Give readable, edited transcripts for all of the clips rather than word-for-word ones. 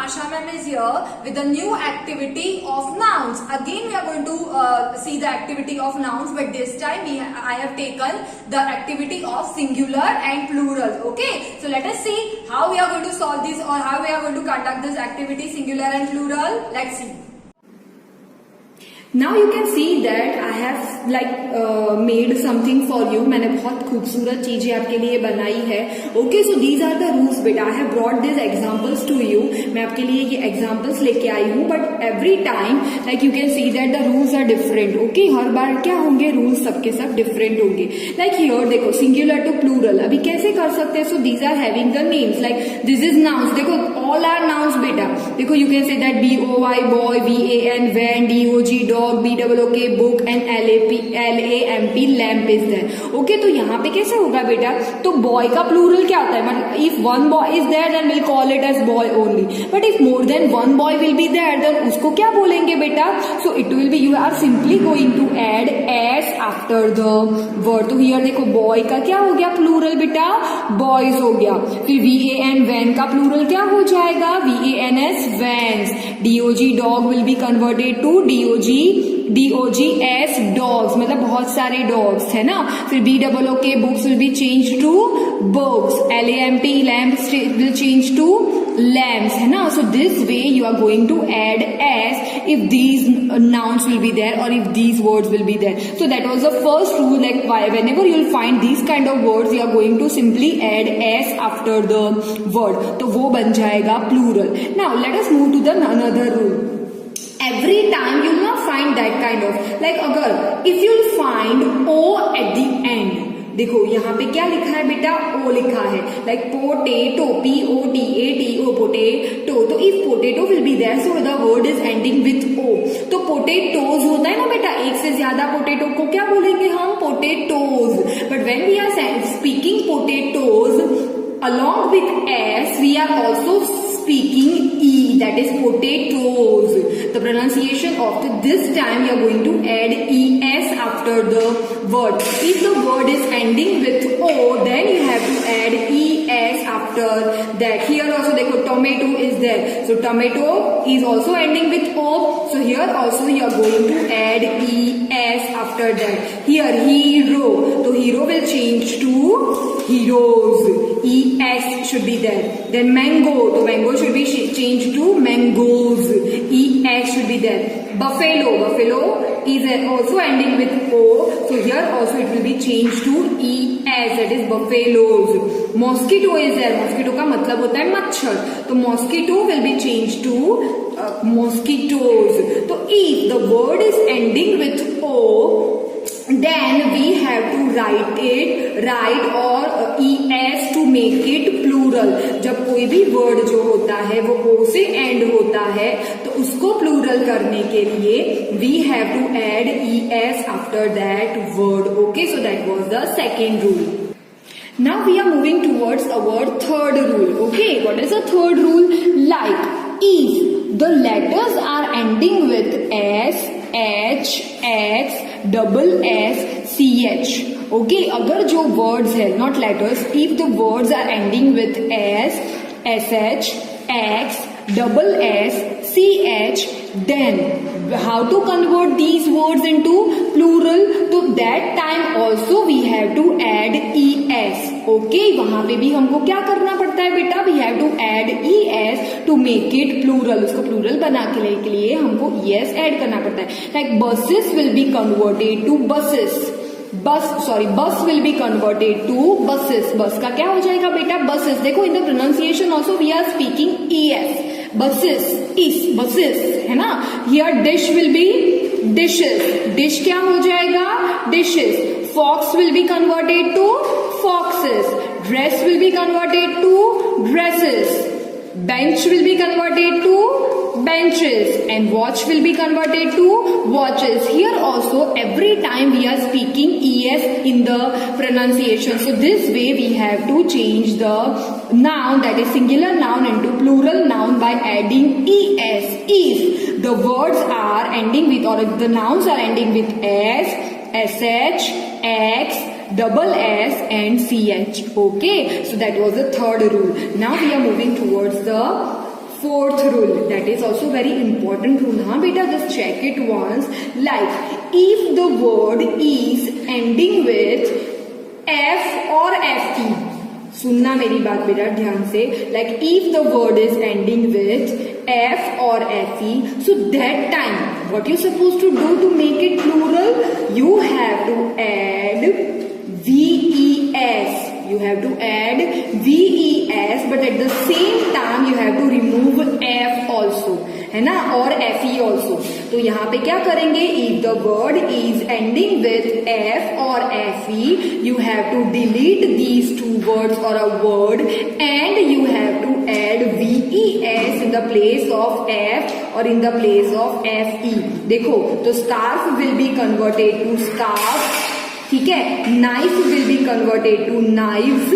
Asha ma'am is here with the new activity of nouns. Again we are going to see the activity of nouns, but this time I have taken the activity of singular and plural. Okay, so let us see how we are going to solve this or how we are going to conduct this activity singular and plural. Let's see. Now you can see that I have made something for you. मैंने बहुत खूबसूरत चीजें आपके लिए बनाई है. Okay, so these are the rules बेटा. I have brought these examples to you. मैं आपके लिए ये examples लेके आई हूँ. But every time like you can see that the rules are different. Okay, हर बार क्या होंगे rules सबके सब different होंगे. Like here देखो singular to plural. अभी कैसे कर सकते हैं? So these are having the names. Like this is nouns. देखो all are nouns बेटा. देखो you can say that boy boy, van van, dog dog, BOOK book and LAMP lamp is there. Okay, तो यहाँ पे कैसे होगा बेटा? तो boy का plural क्या होता है? मतलब if one boy is there then we'll call it as boy only. But if more than one boy will be there then उसको क्या बोलेंगे बेटा? So it will be, you are simply going to add s after the word. तो here देखो boy का क्या हो गया plural बेटा? boys हो गया. फिर van van का plural क्या हो जाएगा? vans vans. dog will be converted to dogs dogs, मतलब बहुत सारे dogs है ना. फिर BOOK books will be changed to books. LAMP lamps will change to lamps है ना. So this way you are going to add s if these nouns will be there or if these words will be there. So that was the first rule. Like whenever you will find these kind of words you are going to simply add s after the word. तो वो बन जाएगा plural. Now let us move to the another rule. Every time you will not find that kind of like अगर if you will find o at the end. देखो यहाँ पे क्या लिखा है बेटा? ओ लिखा है. like potato POTATO potato. तो if potato will be there so the word is ending with o. तो potatoes होता है ना बेटा, एक से ज्यादा potato को क्या बोलेंगे हम? potatoes. But when we are speaking potatoes along with s we are also speaking e, that is potatoes. The pronunciation of this time you are going to add es after the word. If the word is ending with o then you have to add es after that. Here also देखो tomato is there, so tomato is also ending with o, so here also you are going to add es after that. Here hero, so hero will change to heroes. es should be there. Then mango, so mango should be changed to mangoes. es should be there. Buffalo, buffalo is also ending with o, so here also it will be changed to es, that is buffaloes. Mosquito is there. mosquito का मतलब होता है मच्छर, तो mosquito will be changed to mosquitoes. तो if the word is ending with o then we have to write or es to make it plural. जब कोई भी word जो होता है वो o से end होता है तो उसको plural करने के लिए we have to add es after that word. Okay, so that was the second rule. Now we are moving towards our third rule. Okay, what is the third rule? Like if the letters are ending with s, h, x, double s, ch. Okay, अगर जो words है not letters, if the words are ending with s, sh, x, double s, ch, then how to convert these words into plural? तो that time also we have to add es. Okay, वहां पे भी हमको क्या करना पड़ता है बेटा? We have to add es to make it plural. उसको plural बनाने के लिए हमको es add करना पड़ता है. Like buses will be converted to buses. bus will be converted to buses. bus का क्या हो जाएगा बेटा? buses. देखो in the pronunciation also we are speaking es. buses is buses है ना. here dish will be dishes. dish क्या हो जाएगा? dishes. fox will be converted to foxes. dress will be converted to dresses. bench will be converted to benches and watch will be converted to watches. Here also every time we are speaking es in the pronunciation. So this way we have to change the noun, that is singular noun, into plural noun by adding es. If the words are ending with or the nouns are ending with s, sh, x, double s and ch. Okay, so that was the third rule. Now we are moving towards the Fourth rule, that is also very important rule. हाँ बेटा, just check it once. Like, if the word is ending with F or FE, सुनना मेरी बात बेटा ध्यान से. Like, if the word is ending with F or FE, so that time, what you supposed to do to make it plural? You have to add VES. You have to add VES, but at the same time you have to remove F also, है ना, और FE also. तो यहाँ पे क्या करेंगे? If the word is ending with F or FE, you have to delete these two words or a word, and you have to add VES in the place of F or in the place of FE. देखो, तो scarf will be converted to scarf. ठीक है, knife will be converted to knives,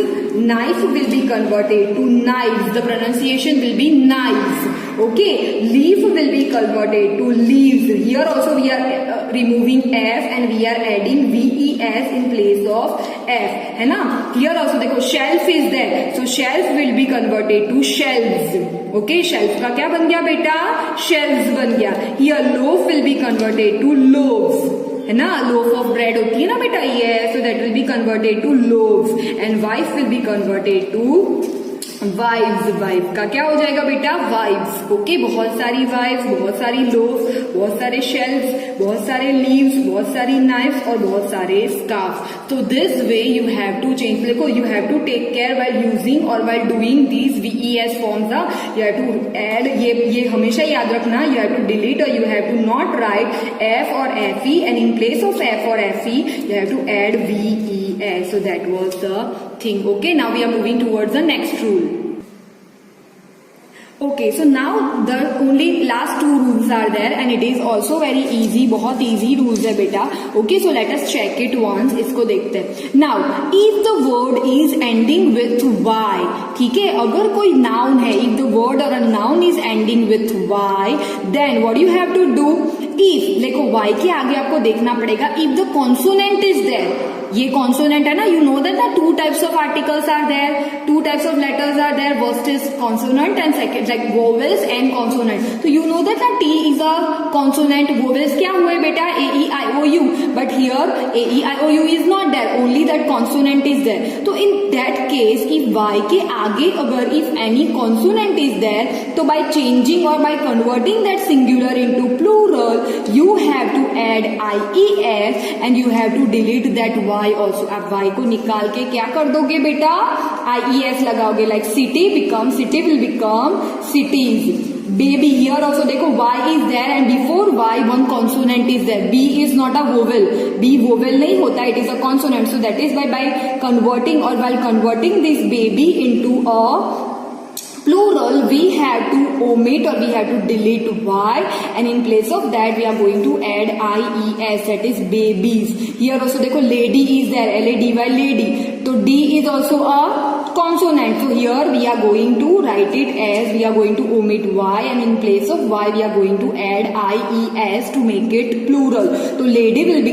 knife will be converted to knives, the pronunciation will be knives. Okay, leaf will be converted to leaves. Here also we are removing F and we are adding VES in place of F, है ना. Here also देखो, shelf is there, so shelf will be converted to shelves. Okay, shelf का क्या बन गया बेटा? Shelves बन गया. Here loaf will be converted to loaves, है ना, लोफ ऑफ ब्रेड होती है ना बेटा, ये, so that will be converted to loaves. And wife will be converted to wives. Wife का क्या हो जाएगा बेटा? वाइव्स. ओके, बहुत सारी वाइव्स, बहुत सारी लोव्स, बहुत सारे शेल्व्स, बहुत सारे लीव्स, बहुत सारी नाइफ्स और बहुत सारे स्कार्फ. तो this way you have to change. देखो, you have to take care while using और while doing these VES forms. You have to add, ये हमेशा याद रखना, यू हैव टू डिलीट और you have to not write F or FE, and in place of F or FE you have to add VES. So that was the thing. Okay, now we are moving towards the next rule. Okay, so now the only last two rules are there and it is also very easy. बहुत easy rules है बेटा. Okay, so let us check it once. इसको देखते हैं. Now, if the word is ending with Y, ठीक है, अगर कोई noun है, if the word or a noun is ending with Y, then what you have to do? If, देखो Y के आगे आपको देखना पड़ेगा. If the consonant is there, ये कॉन्सोनेंट है ना, you know that the two types of articles are there, two types of letters are there. First is consonant and second like vowels and consonant. तो you know that the T is a consonant. Vowels क्या हुए बेटा? AEIOU, but here AEIOU is not there, only that consonant is there. तो in that case if Y के आगे अगर if any consonant is there, तो by changing और by converting that singular into plural, you have to add IES and you have to delete that Y also. आप Y को निकाल के क्या कर दोगे बेटा? IES लगाओगे. Like city become, city will become cities. Baby, here also देखो Y is there and before Y one consonant is there. B is not a vowel. B vowel नहीं होता, it is a consonant. So that is by converting or while converting this baby into a plural, we have to omit or we have to delete Y, and in place of that we are going to add IES, that is babies. Here also देखो lady is there, LADY, lady. So D is also a consonant. So here we are going to write it as, we are going to omit Y, and in place of Y we are going to add IES to make it plural. So lady will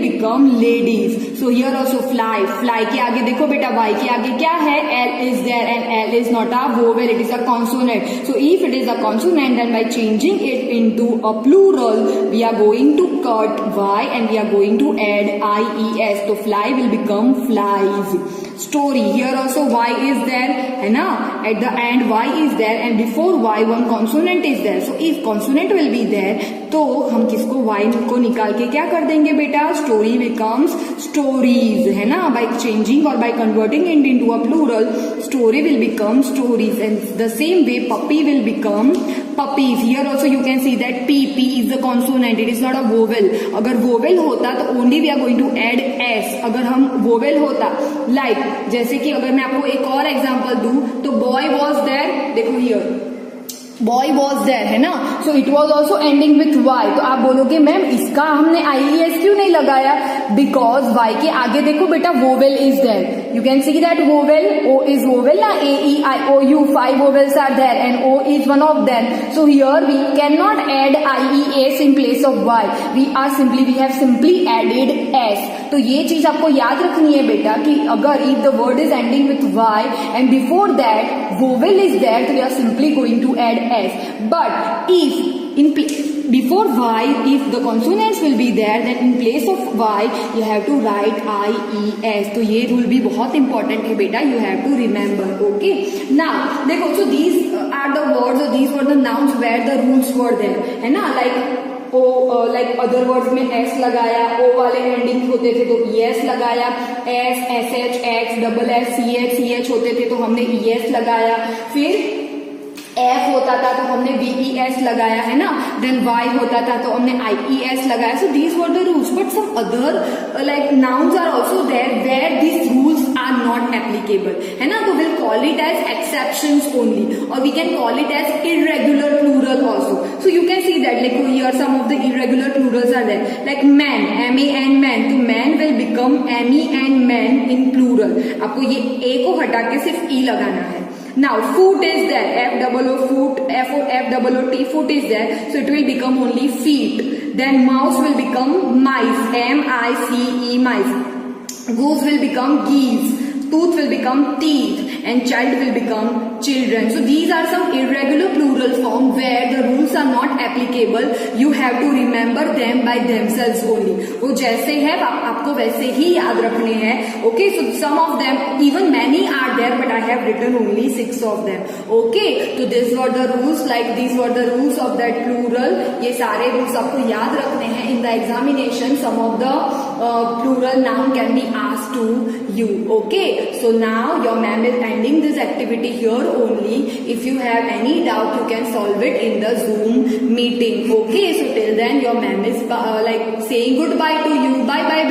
become ladies. So here also fly, fly के आगे देखो बेटा Y के आगे क्या है? L is there and L is not a vowel, it is a consonant. So if it is a consonant, then by changing it into a plural, we are going to cut Y and we are going to add IES. So fly will become flies. Story, here also Y is there, है ना, at the end Y is there and before Y one consonant is there. So if consonant will be there, तो हम किसको Y को निकाल के क्या कर देंगे बेटा? Story becomes stories, है ना, by changing or by converting it into a plural, story will become stories. And the same way puppy will become puppies. Here also you can see that P is the consonant, it is not a vowel. अगर vowel होता तो only we are going to add S. अगर हम vowel होता, like जैसे कि अगर मैं आपको एक और एग्जांपल दूं, तो boy was there, देखो here बॉय वॉज देयर, है ना, so it was also ending with Y. तो आप बोलोगे मैम इसका हमने IES क्यों नहीं लगाया? बिकॉज वाई के आगे देखो बेटा vowel is there. You can see that vowel, O is vowel ना, AEIOU 5 vowels are there and O is one of them. So here we cannot add IES in place of Y. We have simply added S. तो ये चीज आपको याद रखनी है बेटा कि अगर if the word is ending with Y and before that vowel is there, तो we are simply going to add S. But if in before y if the consonants will be there, then in place of y you have to write I E S। तो ये rule भी बहुत important है बेटा, you have to remember। okay, now देखो, so these are the words or these were the nouns where the rules were there, है ना, like O like other words में एस लगाया, ओ वाले एंडिंग होते थे तो ई एस लगाया, S S H X double S C H होते थे तो हमने ई एस लगाया, फिर एफ होता था तो हमने वी एस लगाया, है ना, देन वाई होता था तो हमने आई ई एस लगाया। So these were the rules, but some other like nouns are also there where these rules are not applicable, है ना, तो will call it as exceptions only, और we can call it as irregular plural also. So you can see that like here some of the irregular plurals are there, like man, M A N man, तो man will become M E N man in plural. आपको ये ए को हटा के सिर्फ ई लगाना है। Now foot is there, F double O foot, F double O T, foot is there, so it will become only feet. Then mouse will become mice, M I C E mice. Goose will become geese, tooth will become teeth, and child will become children. So these are some irregular plural form where the rules are not applicable. You have to remember them by themselves only. वो जैसे है आपको वैसे ही याद रखने हैं। Okay, so some of them, even many are there, but I have written only 6 of them. Okay, so these were the rules, like these were the rules of that plural. ये सारे rules आपको याद रखने हैं। In the examination, some of the plural noun can be asked to you. Okay, so now your ma'am is ending this activity here only. If you have any doubt, you can solve it in the Zoom meeting. Okay, so till then your ma'am is like saying goodbye to you. Bye bye.